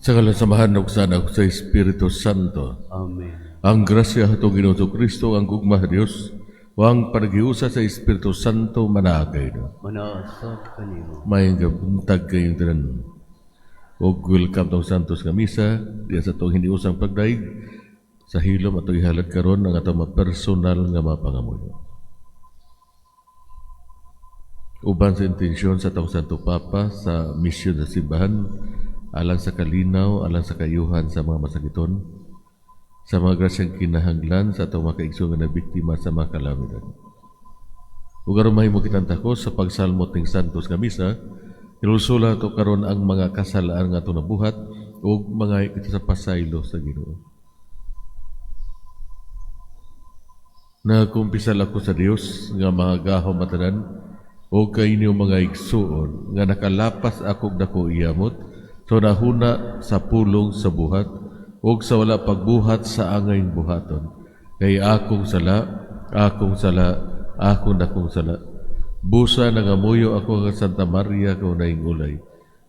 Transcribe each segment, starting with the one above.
Sa kalasamahan ug sana sa Espiritu Santo. Amen. Ang grasya hatong Ginoo Kristo, ang gugma sa Dios, wang panagiusa sa Espiritu Santo managay na. Manaasap kanimo. May buntag kayong tanan. Og welcome tong Santos nga misa, diya sa tong hindi usang pagdaig, sa hilom atong ihalad karon ang atong mga personal nga mga pangamuyo. Uban sa intensyon sa atong Santo Papa sa misyon sa simbahan, alang sa kalinaw, alang sa kayuhan sa mga masakiton, sa mga grasyang kinahanglan sa atong mga kaigsuon nga biktima sa mga kalamidad. Ug aron mahimo kitang takos sa pagsalmot ning Santos nga misa, ilusula to karon ang mga kasalaan nga atong nabuhat ug mga kita sa pasaylo sa Ginoo. Nagkumpisal ako sa Dios nga mga gahom matanan o kainyo mga igsuon nga nakalapas akog dako iyamot so nahuna sa pulong sa buhat o sa wala pagbuhat sa angay buhaton kay akong sala akong dakong sala busa nangamuyo ako nga Santa Maria kaunayng ulay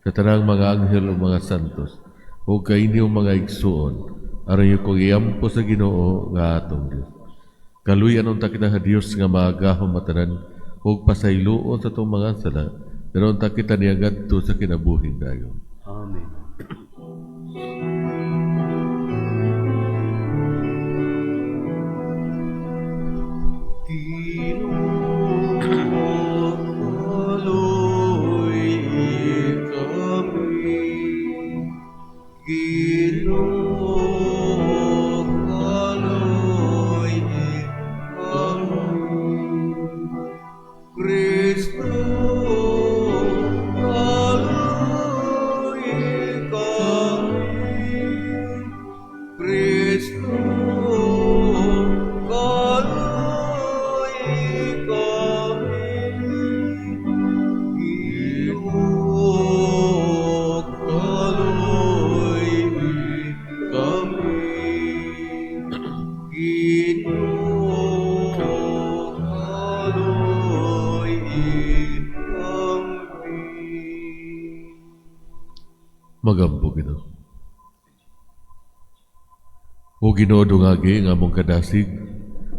sa tanang mga anghel o mga santos o kainyo mga igsuon aron kong iyampo sa Ginoo nga atong Dios. Kaluyan unta kita sa Dios nga maagahom matanan ug pasayloon sa itong mga sala, pero unta kita niya gadto sa kinabuhing dayon. Amen. Magampo Ginoo. O Ginoo dungagi nga among kadasig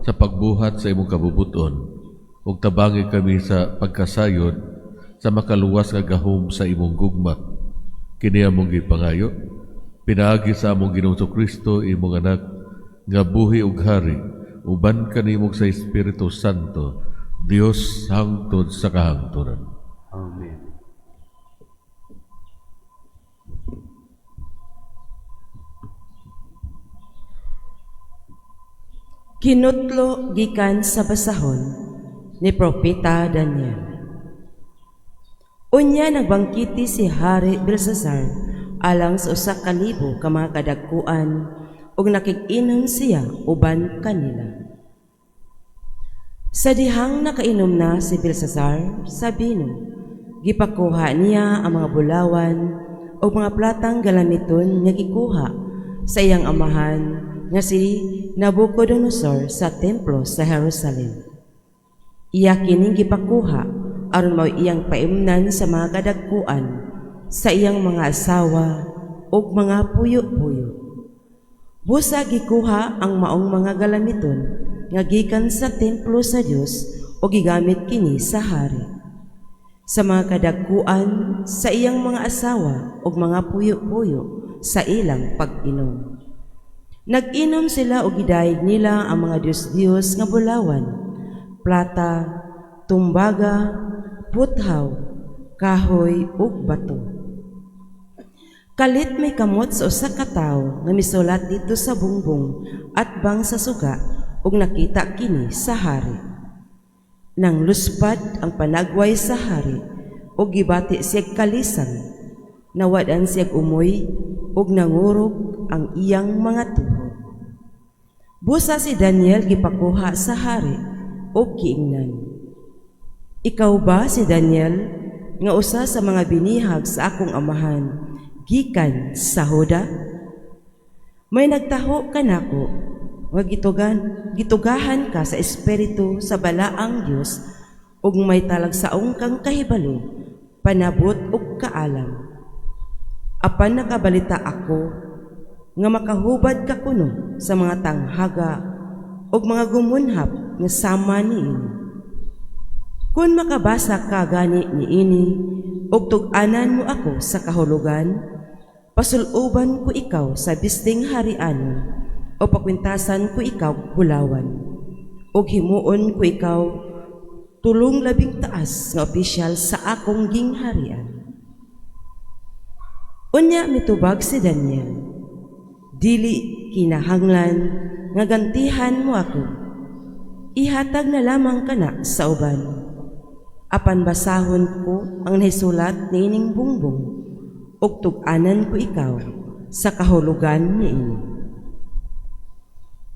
sa pagbuhat sa imong kabubuton ug tabangi kami sa pagkasayod sa makaluwas nga gahom sa imong gugma. Kini among gipangayo pinaagi sa among Ginoong Kristo imong anak nga buhi ug hari uban kanimo sa Espiritu Santo Dios hangtod sa kahangturan. Amen. Kinutlo gikan sa basahon ni Propeta Daniel. Unya nagbangkiti si Hari Belsasar alang sa 1,000 ka mga kadagkuan ug nakig-inom siya uban kanila. Sa dihang nakainom na si Belsasar sa bino, gipakuha niya ang mga bulawan o mga platang galamiton nga gikuha sa iyang amahan nga si Nabucodonosor sa templo sa Jerusalem. Iya kining gipakuha aron mao iyang paimnan sa mga kadagkuan sa iyang mga asawa ug mga puyo-puyo. Busa gikuha ang maong mga galamiton nga gikan sa templo sa Dios o gigamit kini sa hari. Sa mga kadagkuan sa iyang mga asawa ug mga puyo-puyo sa ilang pag-inom. Nag-inom sila o gidayeg nila ang mga Diyos-Diyos nga bulawan, plata, tumbaga, puthaw, kahoy ug bato. Kalit may kamot sa usa ka tawo nga misulat dito sa bungbong at bang sa suga ug nakita kini sa hari. Nang luspad ang panagway sa hari ug gibati siya kalisan, nawadan siya umoy ug nangurog ang iyang mga tuhod. Busa si Daniel gipakuha sa hari ug giingnan. Ikaw ba si Daniel nga usa sa mga binihag sa akong amahan gikan sa Huda? May nagtaho kanako nga gitugahan ka sa espiritu sa balaang Dios ug may talagsaong kang kahibalo, panabot ug kaalam. Apan nakabalita ako nga makahubad ka kuno sa mga tanghaga o mga gumunhap nga sama niini. Kung makabasa ka gani niini og tug-anan mo ako sa kahulugan, pasuluban ko ikaw sa bisting harian o pakwintasan ko ikaw bulawan og himuon ko ikaw tulong labing taas nga opisyal sa akong gingharian. Unya mitubag si Daniel, dili kinahanglan nga gantihan mo ako. Ihatag na lamang kana sa uban. Apan basahon ko ang nahisulat ni ining bungbong ug tug-anan ko ikaw sa kahulugan niini.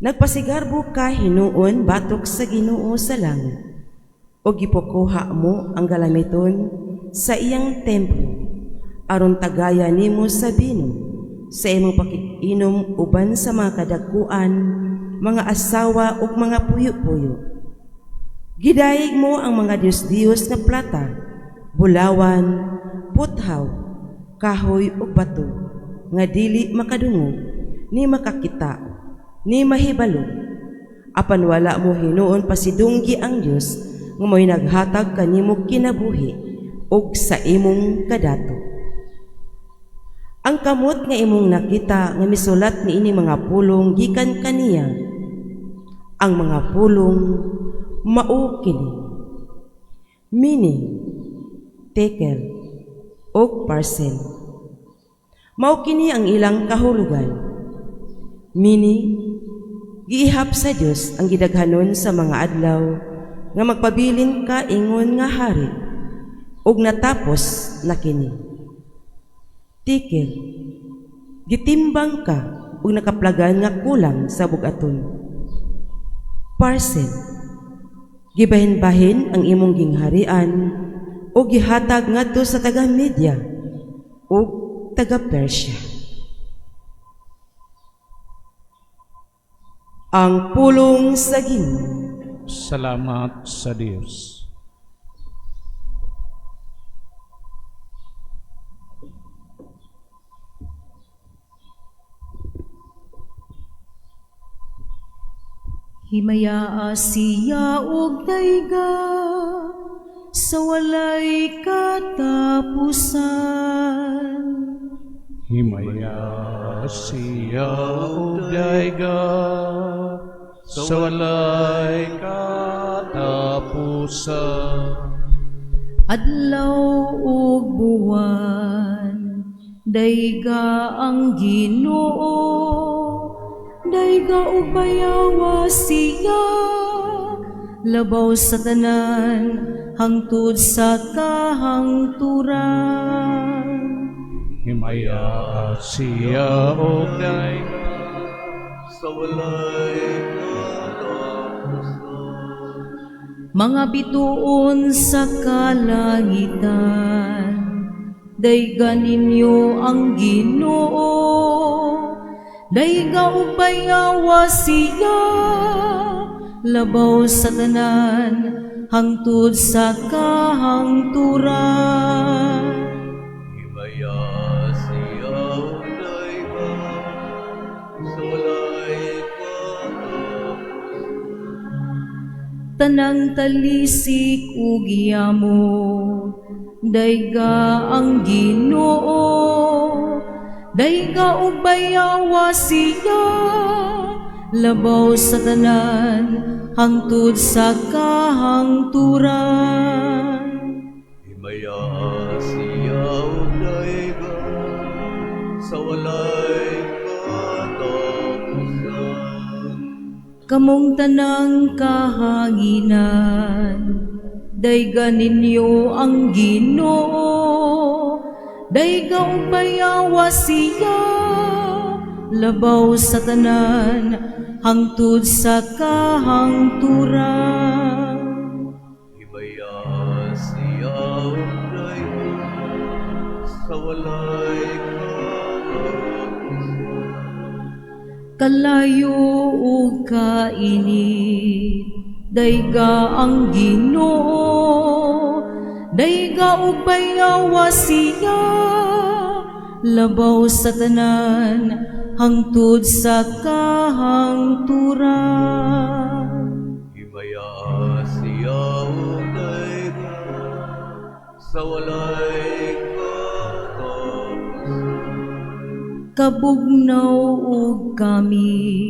Nagpasigarbo ka hinuon batok sa Ginoo sa langit ug gipukuha mo ang galamiton sa iyang templo aron tagaya nimo sa binom sa imong pakikinom uban sa mga kadagkuan, mga asawa ug mga puyo-puyo. Gidayeg mo ang mga Diyos-Diyos nga plata, bulawan, puthaw, kahoy ug bato, nga dili makadungog, ni makakita, ni mahibalo. Apan wala mo hinuon pasidunggi ang Dios nga mo'y naghatag kanimo kinabuhi ug sa imong kadato. Ang kamot nga imong nakita nga misulat niini mga pulong gikan kaniya. Ang mga pulong mao kini: mini, tekel, ug parcel. Mao kini ang ilang kahulugan. Mini, giihap sa Dios ang gidaghanon sa mga adlaw nga magpabilin ka ingon nga hari ug natapos na kini. Tikel, gitimbang ka ug nakaplagan nga kulang sa bugaton. Parcel, gibahin-bahin ang imong gingharian o gihatag ngadto sa taga-Media o taga-Persia. Ang pulong sa Ginoo. Salamat sa Diyos. Himaya siya og dayga sa walay katapusan. Himaya siya o dayga sa walay katapusan. Adlaw ug buwan, dayga ang Ginoo, dayga ug bayawa siya, labaw sa tanan hangtod sa kahangturan. Himaya siya o dayga sa walay katapusan. Mga bituon sa kalangitan, dayga ninyo ang Ginoo, dayga ug bayawa siya, labaw sa tanan hangtod sa kahangturan. Himaya siya o dayga sa walay katapusan. Tanang talisik ug yamo, dayga ang Ginoo, dayga ug bayawa siya, labaw sa tanan hangtod sa kahangturan. Himaya siya o dayga sa walay katapusan. Kamong tanang kahanginan, dayga ninyo ang Ginoo, dayga ug bayawa siya, labaw sa tanan hangtod sa kahangturan. Himaya siya o dayga sa walay katapusan. Kalayo ug kainit, dayga ang Ginoo, dayga ug bayawa siya, labaw sa tanan, hangtod sa kahangturan. Himaya siya ugay sa walay katapusan. Kabugnaw ug kami,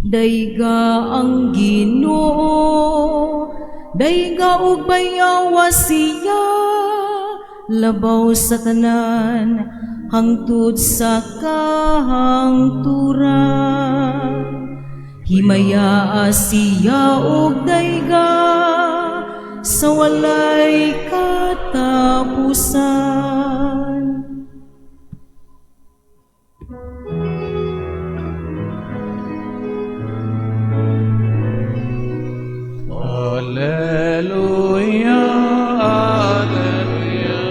dayga ang Ginoo, dayga ug bayawa siya, labaw sa tanan, hangtod sa kahangturan. Himaya siya og dayga sa walay katapusan. Alleluia, Alleluia.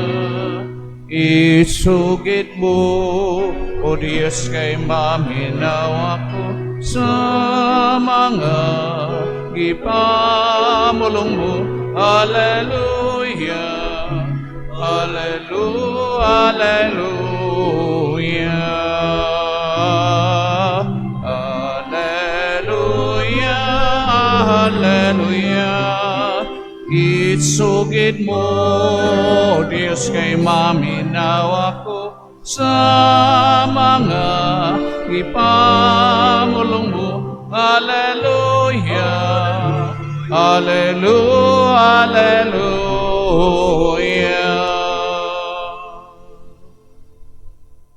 Isugid mo, O Diyos, kay maminaw ako sa mga gipamulong mo. Alleluia, Alleluia, Alleluia. Alleluia, Alleluia. Isugid mo, Diyos, kay maminaw ako sa mga ipamulong mo. Alleluia, Alleluia, Alleluia.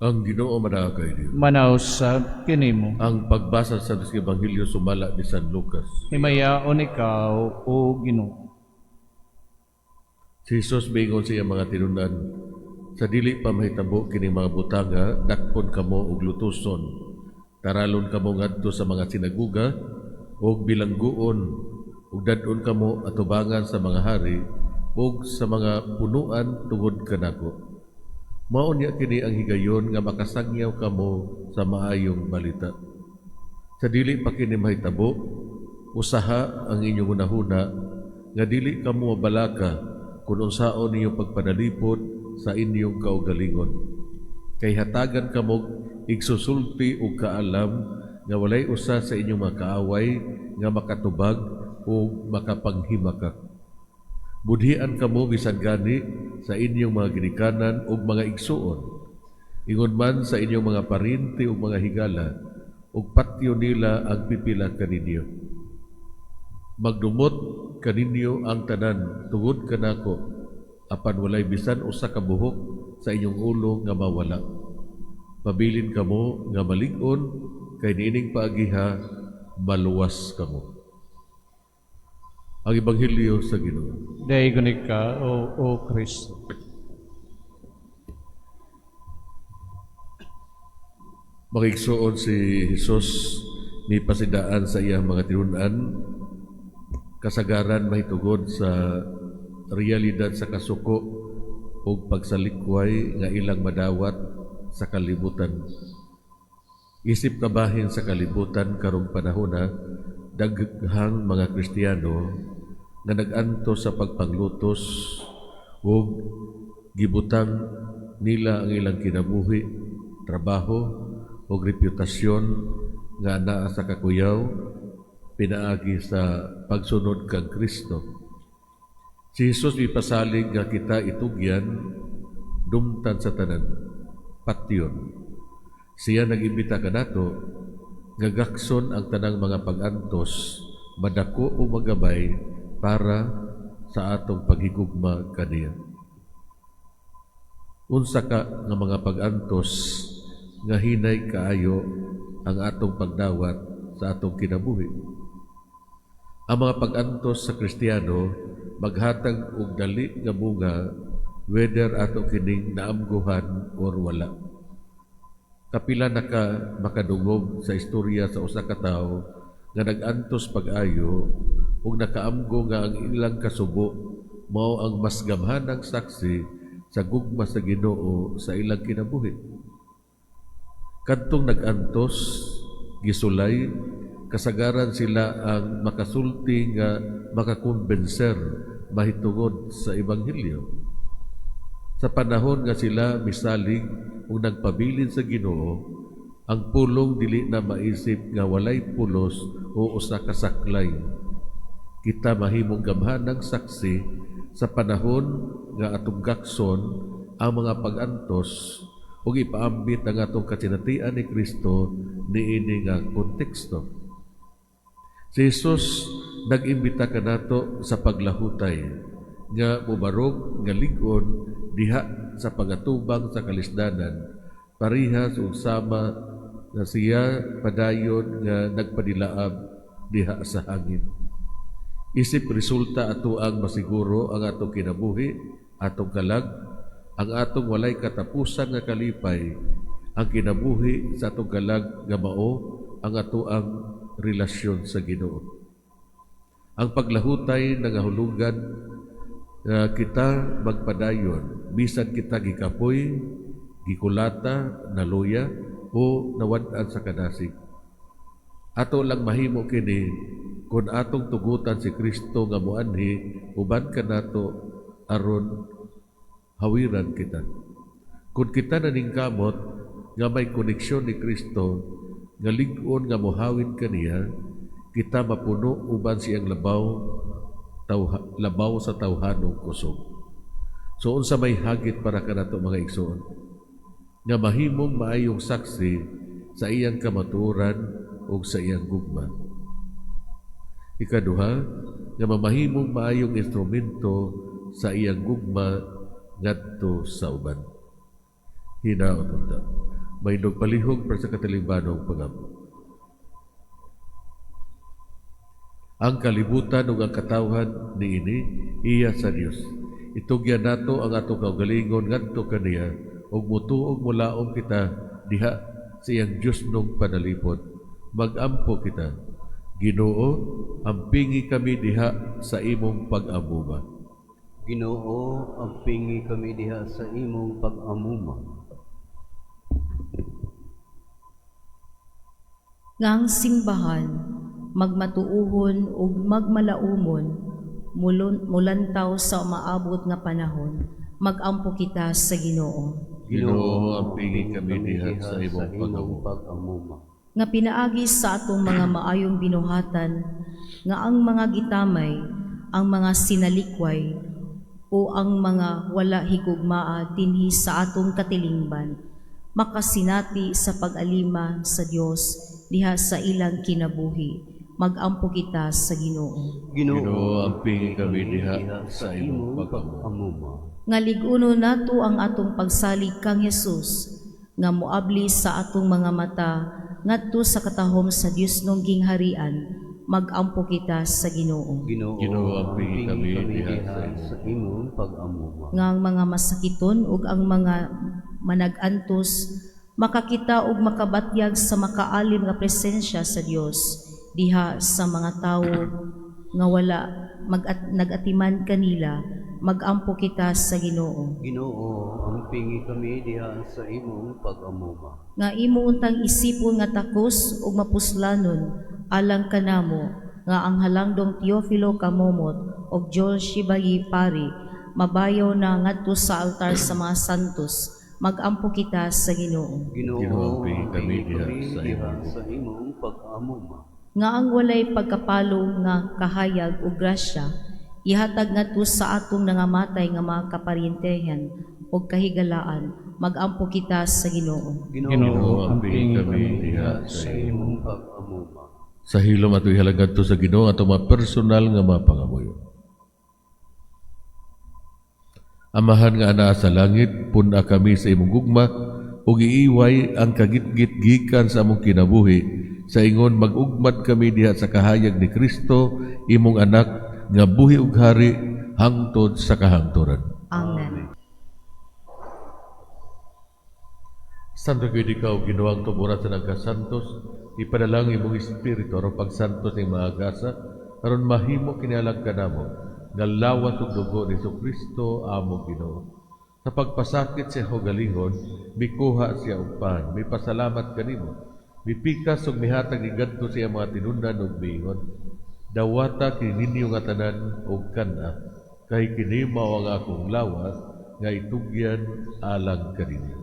Ang Ginoo madakay niyo. Manaw sa kinimo, Ang pagbasa sa Ebanghelyo sumala ni San Lucas. himayaon ikaw, O Ginoo. Si Jesus bingon siya mga tinunan, sa dili pa mahitabo kining mga butanga, dakpon kamo og lutuson. Taralon kamo ngadto sa mga sinaguga og bilangguon, ug dadon kamo atubangan sa mga hari ug sa mga punuan tungod kanako. Mao niya kini ang higayon nga makasagyaw kamo sa maayong balita. Sa dili pa kini mahitabo, usaha ang inyong unahuna nga dili kamo mabalaka kung unsaon niyo pagpanalipod sa inyong kaugalingon. Kay hatagan kamog igsusulti og kaalam nga walay usa sa inyong mga kaaway nga makatubag o makapanghimakak. Budhian kamo bisan gani sa inyong mga ginikanan ug mga igsuon. Ingon man sa inyong mga parinti ug mga higala ug patyo nila ang pipila kaninyo. Magdumot kaninyo ang tanan tungod kanako, apan walay bisan usa ka buhok sa inyong ulo nga mawala. Pabilin kamo nga malig-on, kay niining paagiha maluwas kamo. Ang Ebanghelyo sa Ginoo. Daigon ka, O Kristo. Makigsuon si Jesus ni pasidaan sa iyang mga tinunan, kasagaran mahitugod sa realidad sa kasuko o pagsalikway nga ilang madawat sa kalibutan. Isip kabahin sa kalibutan karong panahona, daghang mga Kristiyano nga nag-anto sa pagpanglutos o gibutang nila ang ilang kinabuhi, trabaho o reputasyon nga naa sa kakuyaw, pinaagi sa pagsunod kang Kristo. Si Jesus ipasalig nga kita itugyan, dumtan sa tanan, patyon. Siya nag-imbita kanato nga gakson ang tanang mga pag-antos, madako o magabay para sa atong paghigugma kaniya. Unsa ka nga mga pag-antos nga hinay kaayo ang atong pagdawat sa atong kinabuhi. Ang mga pag-antos sa Kristiyano maghatag og dali nga bunga whether ato kining naamguhan or wala. Kapila na ka makadungog sa istorya sa usa ka tawo nga nag-antos pag-ayo ug nakaamgo nga ang ilang kasubo mao ang mas gamhanang saksi sa gugma sa Ginoo sa ilang kinabuhi. Kadtong nag-antos, gisulay, kasagaran sila ang makasulti nga makakonbenser mahitungod sa Ebanghelyo. Sa panahon nga sila misalig ug nagpabilin sa Ginoo, ang pulong dili na maisip nga walay pulos o usa ka saklay. Kita mahimong gamhanang saksi sa panahon nga atong gakson ang mga pag-antos ug ipaambit ang atong kasinatian ni Kristo niini nga konteksto. Si Jesus nag-imbita kanato sa paglahutay nga mubarog nga lig-on diha sa pagatubang sa kalisdanan, parihas ug sama na siya padayon nga nagpadilaab diha sa hangin. Isip resulta ato ang masiguro ang atong kinabuhi, atong kalag, ang atong walay katapusan nga kalipay, ang kinabuhi sa atong kalag nga mao ang ato ang relasyon sa Ginoo. Ang paglahutay nangahulugan nga kita magpadayon bisan kita gikapoy, gikulata, naluya o nawad-an sa kadasig. Ato lang mahimo kini kung atong tugutan si Kristo nga muanhi uban kanato aron hawiran kita. Kung kita naningkamot nga may koneksyon ni Kristo nga lig-on nga mohawin kaniya, kita mapuno uban siyang labaw sa tawhanong kusog. So unsa may hagit para kanato mga igsoon nga mahimong maayong saksi sa iyang kamaturan ug sa iyang gugma. Ikaduha, nga mamahimong maayong instrumento sa iyang gugma ngadto sa uban. Hinaot unta. May nagpalihog para sa katalibanong pangamo. Ang kalibutan ug ang katawhan niini iya sa Dios. Itugyan nato ang atong kaugalingon ngadto kaniya ug mutuog mulaom kita diha sa iyang Dios nung panalipod. Magampo kita. Ginoo, ampingi kami diha sa imong pag-amuma. Ginoo, ampingi kami diha sa imong pag-amuma. Ngang simbahan, magmatuuhon ug magmalaumon, mulantaw sa maabot nga panahon, magampo kita sa Ginoo. Ginoo, ampingi kami diha sa imong pag-amuma. Nga pinaagi sa atong mga maayong binuhatan, nga ang mga gitamay, ang mga sinalikway, o ang mga wala higugmaa dinhi sa atong katilingban, makasinati sa pag-alima sa Dios diha sa ilang kinabuhi. Magampo kita sa Ginoo. Ginoo, ampingi kami diha sa imong pag-amuma. Nga lig-uno nato ang atong pagsalig kang Hesus, nga muabli sa atong mga mata ngadto sa katahom sa Dios nung gingharian, magampo kita sa Ginoo. Ginoo, ampingi kami diha sa imong pag-amuma. Nga ang mga masakiton ug ang mga manag-antos makakita ug makabatyag sa makaalim nga presensya sa Dios diha sa mga tawo nga wala nagatiman kanila, magampo kita sa Ginoo. Ginoo, ampingi kami diha sa imong pag-amuma. Nga imo untang isipon nga takos ug mapuslanon alang kanamo nga ang halangdong Teofilo Kamomot ug Joel Shibayi Pari mabayaw na ngadto sa altar sa mga santos, magampo kita sa Ginoo. Ginoo, ampingi kami diha sa imong pag-amuma. Nga ang walay pagkapalo nga kahayag ug grasya ihatag ngadto sa atong nangamatay nga mga kaparyentahan ug kahigalaan, magampo kita sa Ginoo. Ginoo, ampingi kami diha sa imong pag-amuma. sa hilom at ihalagad to sa Ginoo ato mga personal nga mga pangamuyo. Amahan nga anaa sa langit, puna kami sa imong gugma ug iiway ang kagitgit gikan sa among kinabuhi. Sa ingon mag-ugmad kami diha sa kahayag ni Kristo, imong anak nga buhi ug hari hangtod sa kahangturan. Amen. Santo gid ikaw ginuwang tumura sa nagkasantos, ipadalangin imong espiritu aron pagsantos ning mga agasa aron mahimo kinalag kanamo nga lawas ug dugo ni Kristo among Ginoo. Sa pagpasakit sa hugalingon, mikuha siya og pan, may pasalamat kanimo. Mipikas ug mihatag ni gadto siya mga tinundan ug miingon. Dawata kini ninyo nga tanan og kana, kay kini mao ang akong lawas nga itugyan alang kaninyo.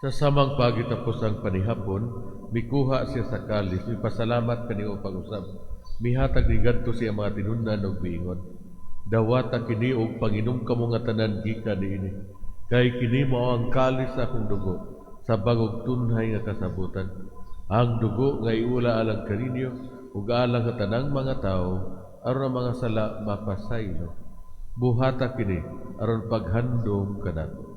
Sa samang pagitapos ang panihapon, mikuha siya sa kalis, mipasalamat kaniyo pag-usab. Mihatag ni gadto siya mga tinundan og miingon. Dawata kini og panginom kamo nga tanan gikan niini. Kay kini mao ang kalis sa akong dugo, sa bagog tunhay nga kasabutan. Ang dugo nga iula alang kaninyo ug alang sa tanang mga tao aron ang mga sala mapasaylo. Buhata kini aron paghandom kanato.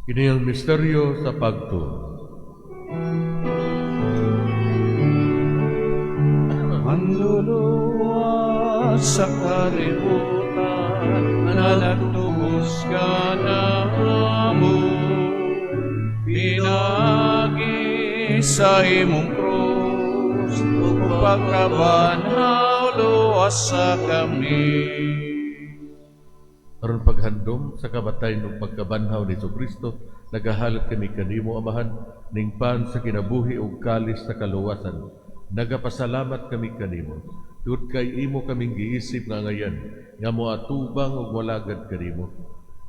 Kini ang misteryo sa pagtuo. Ang luluwa sa kalibutan na nagtubos ka na mo, pinagi sa imong krus, ug pagkabanhaw luwas sa kami. Aron paghandom sa kabatay ng pagkabanhaw ni Kristo, nagahalat kami kanimo amahan ning pan sa kinabuhi ug kalis sa kaluwasan. Nagapasalamat kami kanimo. Tungod kay imo kaming giisip nga ngayan nga moatubang ug walagad kanimo.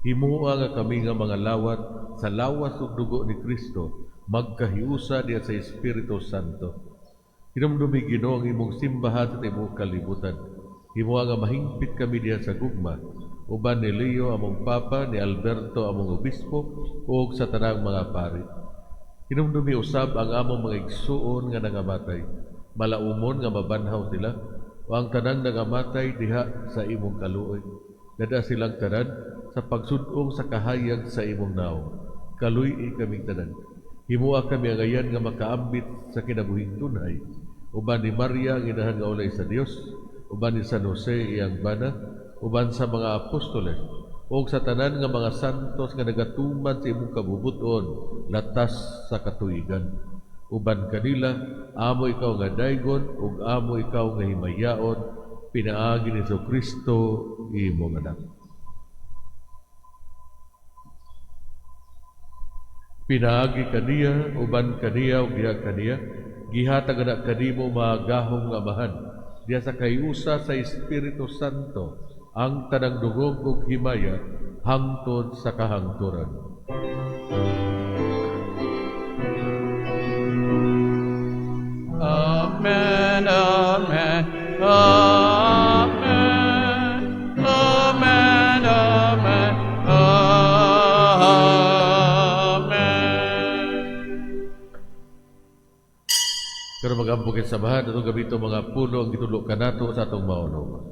Himuha nga kami nga mga lawat sa lawas ug dugo ni Kristo magkahiusa diha sa Espiritu Santo. Hinumdumi Ginoo ang imong simbahan sa imong kalibutan. Himuha nga mahingpit kami diha sa gugma uban ni Leo among Papa, ni Alberto among Obispo, ug sa tanang mga pari. Hinumdumi usab ang among mga igsuon nga nangamatay, malaumon nga mabanhaw sila, o ang tanang nangamatay diha sa imong kaluoy. Dada silang tanan sa pagsudong sa kahayag sa imong naong. Kaluy kaming tanan. Himuha kami ang ayan nga makaambit sa kinabuhing tunay, uban ni Maria ang inahan nga ulay sa Dios, uban ni San Jose iyang bana, uban sa mga apostoles, o sa tanan nga mga santos nga nagatuman sa imong kabubuton latas sa katuigan. Uban kanila, amo ikaw nga daygon, ug amo ikaw nga himayaon, pinaagi ni Kristo imong anak. Pinaagi kaniya, uban kaniya, ug diha kaniya, gihatag na kanimo mga gahong nga amahan, diha sa kayusa sa Espiritu Santo, ang tanang dugog ug himaya hangtod sa kahangturan. Amen, amen, amen, amen, amen, amen. Pero mag-ampugin sa bahan, itong gabito mga puno ang gitulok kanato sa atong maunong.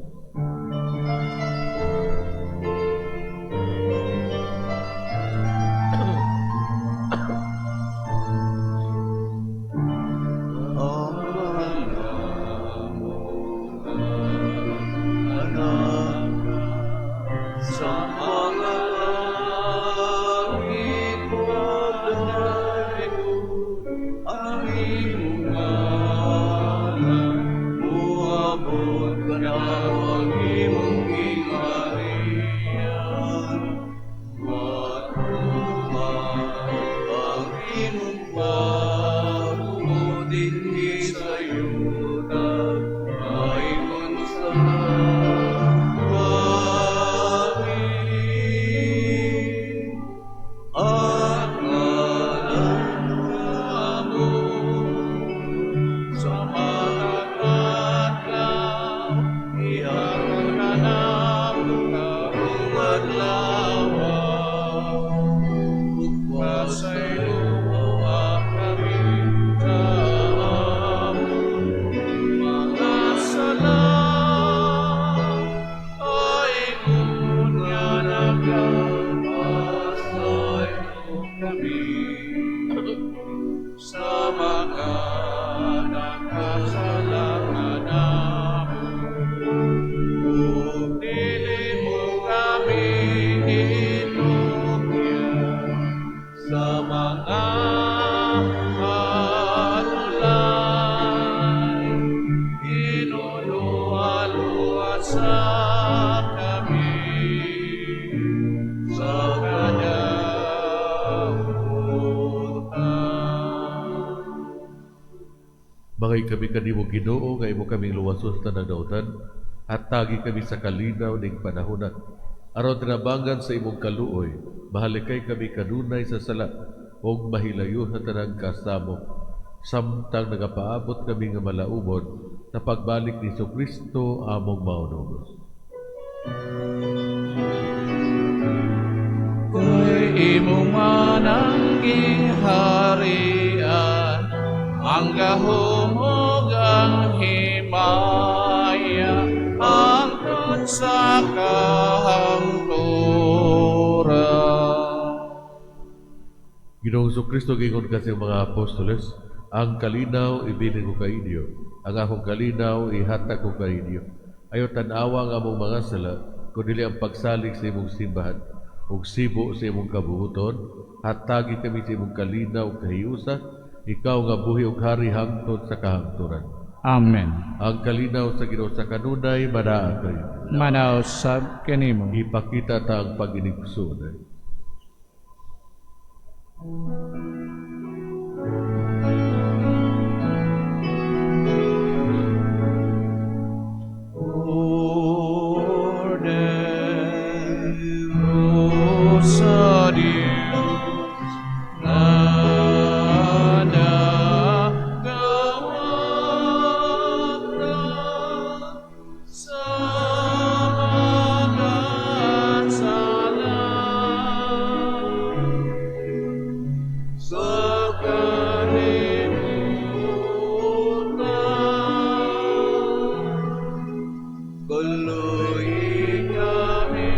sa mga alulay, inuluwa-luwa sa kami sa kadahutan. Bangay kami kanimo Ginoo nga imo kaming luwasos na nagdautan, at tagi kami sa kalinaw ning panahona. Aron tinabangan sa imong kaluoy, mahalikay kami kanunay sa sala, og mahilayo sa tanang kasamo. Samtang nagapaabot kami nga malaumon, sa pagbalik ni Kristo among maunugos. Ko'y imong manangging harian, ang gahumog ang himaya, angkot sa kahangturan. Ginoong Kristo gingon kasi mga apostoles, ang kalinaw ibilin ko kay inyo, ang akong kalinaw ihatag ko kay inyo. Ayaw tanawa ang among mga sala, kundi ang pagsalig sa imong simbahan, ug sibo sa imong kabuhuton, hatagi kami sa imong kalinaw kahiusa, ikaw nga buhi ug hari hangtod sa kahangturan. Amen. Ang kalinaw sa Ginoo sa kanunay manaa kayo. Manausab kanimo. Ipakita ta ang pag-inigsoon. Sa Diyos na nagawag na sa mga sala, sa kalimutan, kaluhin kami.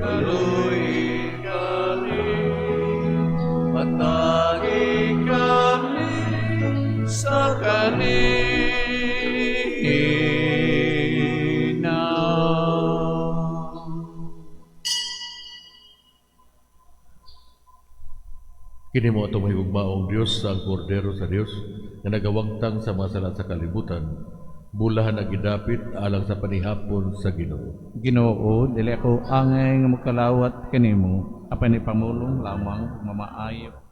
Kaluhin kami, matagi kami sa kanina. Kini mo itong mahigugmaong Diyos sa ang kordero sa Diyos na nagawangtang sa mga sala sa kalibutan, bulahan ang gidapit alang sa panihapon sa Ginoo. Ginoo, dili ako angay nga makalawat kanimo, apan ipamulong lamang mamaayo.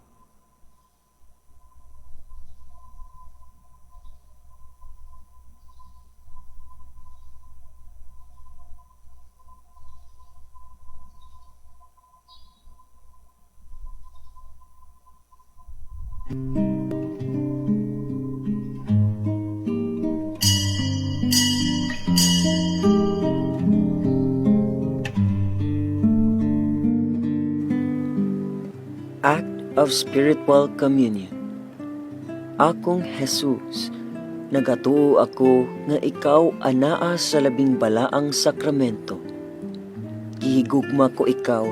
Act of Spiritual Communion. Akong Jesus, nagatuo ako nga ikaw anaa sa labing balaang sakramento. Gihigugma ko ikaw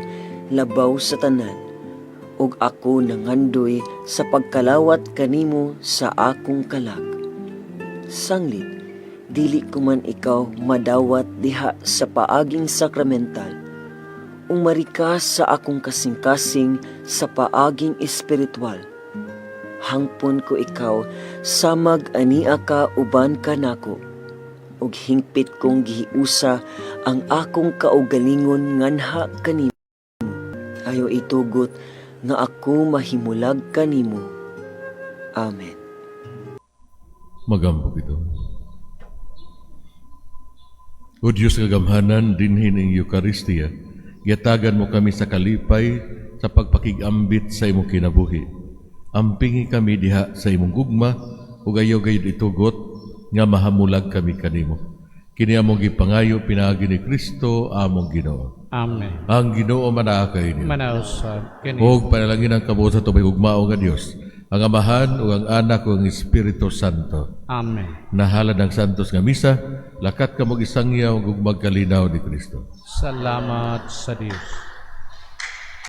labaw sa tanan, ug ako nangandoy sa pagkalawat kanimo sa akong kalag. Sanglit, dili ko man ikaw madawat diha sa paaging sakramental, umarikas sa akong kasing-kasing sa paaging espiritual. Hangpon ko ikaw, samag ania ka uban ka nako, ug hingpit kong gihiusa ang akong kaugalingon nganha kanimo. Ayo itugot nga ako mahimulag kanimo. Amen. Magambog ito. O Diyos kagamhanan, dinhin ang Eucharistia, yatagan mo kami sa kalipay sa pagpakigambit sa imong kinabuhi. Ampingi kami diha sa imong gugma, ug ayaw gayud itugot nga mahamulag kami kanimo. Kini among gipangayo pinaagi ni Kristo among Ginoo. Amen. Ang Ginoo manaa kay niyo. Manausab kanimo. Og panalangin ang kabuot sa tubig ugmao nga Dios, ang Amahan ug ang Anak ug ang Espiritu Santo. Amen. Nahalad ang santos nga misa, lakat ka mag-isangyaw ug magkalinaw ni Kristo. Salamat sa Dios.